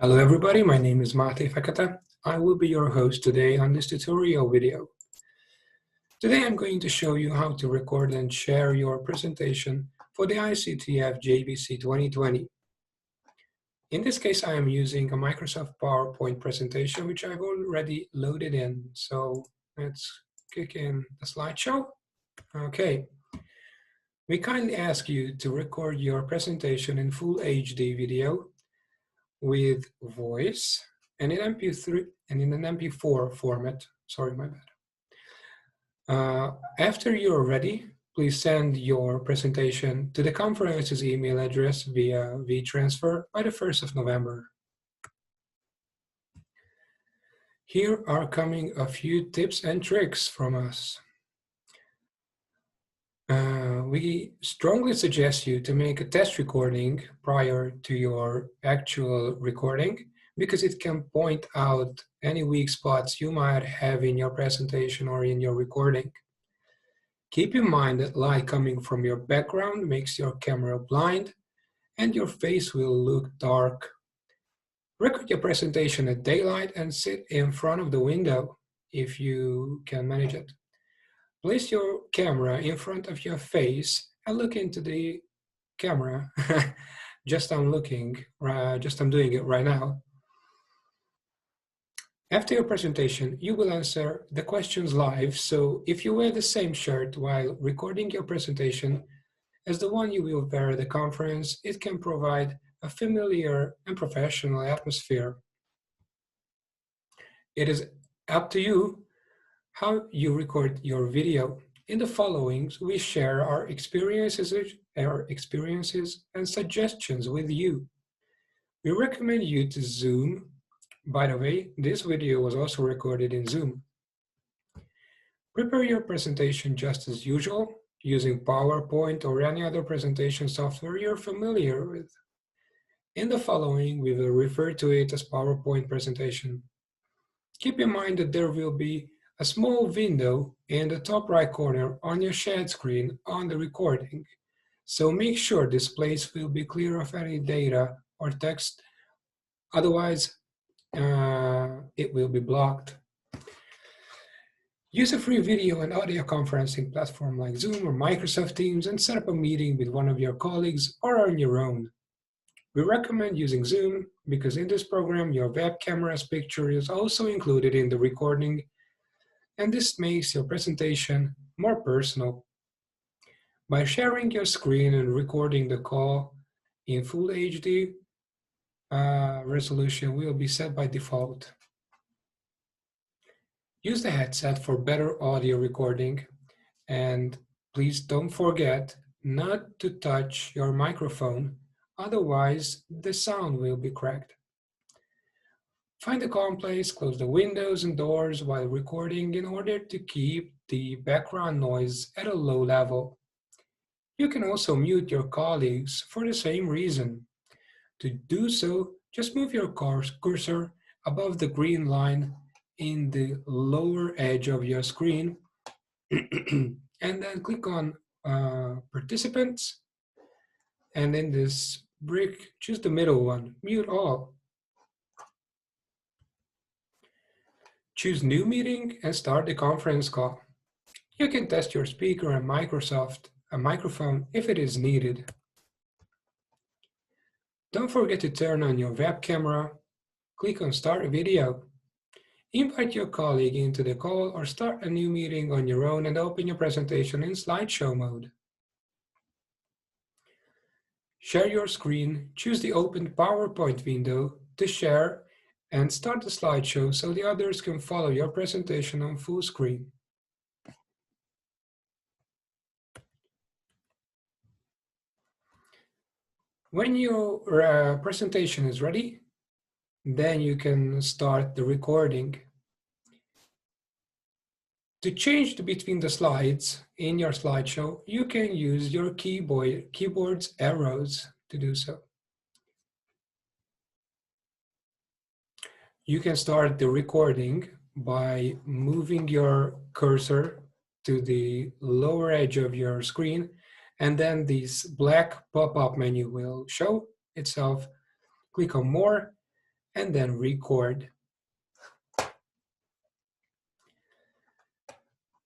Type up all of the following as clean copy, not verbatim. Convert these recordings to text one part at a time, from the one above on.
Hello everybody, my name is Mate Fekata. I will be your host today on this tutorial video. Today I'm going to show you how to record and share your presentation for the ICTF-JVC 2020. In this case, I am using a Microsoft PowerPoint presentation, which I've already loaded in. So let's kick in the slideshow. Okay. We kindly ask you to record your presentation in full HD video with voice and in MP3 and in an MP4 format. Sorry, my bad. After you're ready, please send your presentation to the conference's email address via WeTransfer by the 1st of November. Here are coming a few tips and tricks from us. We strongly suggest you to make a test recording prior to your actual recording because it can point out any weak spots you might have in your presentation or in your recording. Keep in mind that light coming from your background makes your camera blind and your face will look dark. Record your presentation at daylight and sit in front of the window if you can manage it. Place your camera in front of your face and look into the camera. I'm doing it right now. After your presentation, you will answer the questions live. So if you wear the same shirt while recording your presentation as the one you will wear at the conference, it can provide a familiar and professional atmosphere. It is up to you how you record your video. In the following, we share our experiences and suggestions with you. We recommend you to Zoom. By the way, this video was also recorded in Zoom. Prepare your presentation just as usual, using PowerPoint or any other presentation software you're familiar with. In the following, we will refer to it as PowerPoint presentation. Keep in mind that there will be a small window in the top right corner on your shared screen on the recording. So make sure this place will be clear of any data or text, otherwise it will be blocked. Use a free video and audio conferencing platform like Zoom or Microsoft Teams and set up a meeting with one of your colleagues or on your own. We recommend using Zoom because in this program your web camera's picture is also included in the recording, and this makes your presentation more personal. By sharing your screen and recording the call in full HD, resolution will be set by default. Use the headset for better audio recording, and please don't forget not to touch your microphone, otherwise the sound will be cracked. Find a calm place, close the windows and doors while recording in order to keep the background noise at a low level. You can also mute your colleagues for the same reason. To do so, just move your cursor above the green line in the lower edge of your screen and then click on Participants, and in this brick, choose the middle one, Mute All. Choose New Meeting and start the conference call. You can test your speaker and microphone if it is needed. Don't forget to turn on your web camera. Click on Start Video. Invite your colleague into the call or start a new meeting on your own and open your presentation in slideshow mode. Share your screen, choose the open PowerPoint window to share and start the slideshow so the others can follow your presentation on full screen. When your presentation is ready, then you can start the recording. To change between the slides in your slideshow, you can use your keyboard's arrows to do so. You can start the recording by moving your cursor to the lower edge of your screen, and then this black pop-up menu will show itself. Click on More, and then record.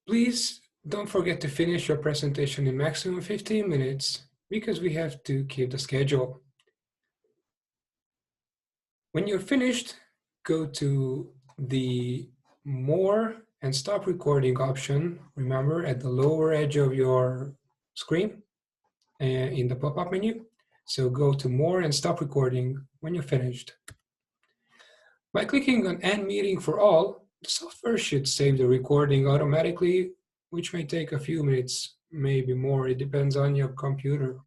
Please don't forget to finish your presentation in maximum 15 minutes because we have to keep the schedule. When you're finished, go to the More and Stop Recording option, remember, at the lower edge of your screen in the pop-up menu. So go to More and Stop Recording when you're finished. By clicking on End Meeting for All, the software should save the recording automatically, which may take a few minutes, maybe more. It depends on your computer.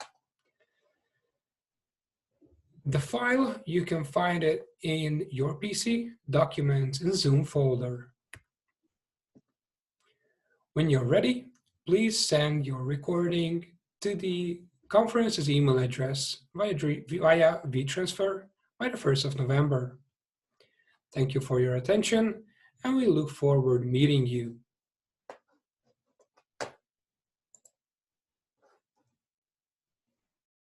The file, you can find it in your PC, Documents, and Zoom folder. When you're ready, please send your recording to the conference's email address via WeTransfer by the 1st of November. Thank you for your attention, and we look forward to meeting you.